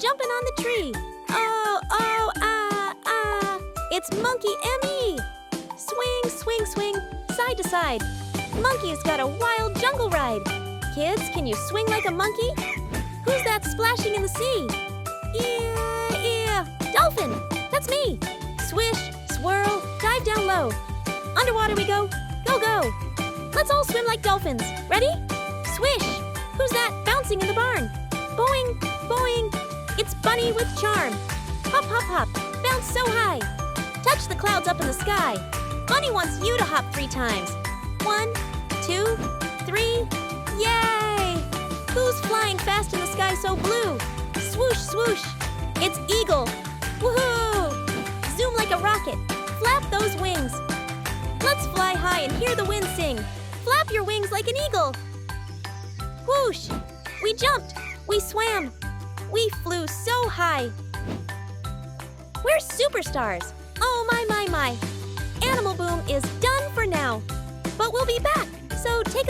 jumping on the tree. It's Monkey M.E. Swing, swing, swing, side to side. Monkey's got a wild jungle ride. Kids, can you swing like a monkey? Who's that splashing in the sea? Dolphin! That's me! Swish, swirl, dive down low. Underwater we go. Go, go! Let's all swim like dolphins. Ready? Swish! Who's that bouncing in the barn? Boing, boing! It's Bunny with charm. Hop, hop, hop, bounce so high. Touch the clouds up in the sky. Bunny wants you to hop 3 times. 1, 2, 3, yay! Who's flying fast in the sky so blue? Swoosh, swoosh! It's Eagle. Woohoo! Zoom like a rocket. Flap those wings. Let's fly high and hear the wind sing. Flap your wings like an eagle. Whoosh! We jumped. We swam. We flew so high. We're superstars. Oh, my, my, my. Animal Boom is done for now. But we'll be back, so take a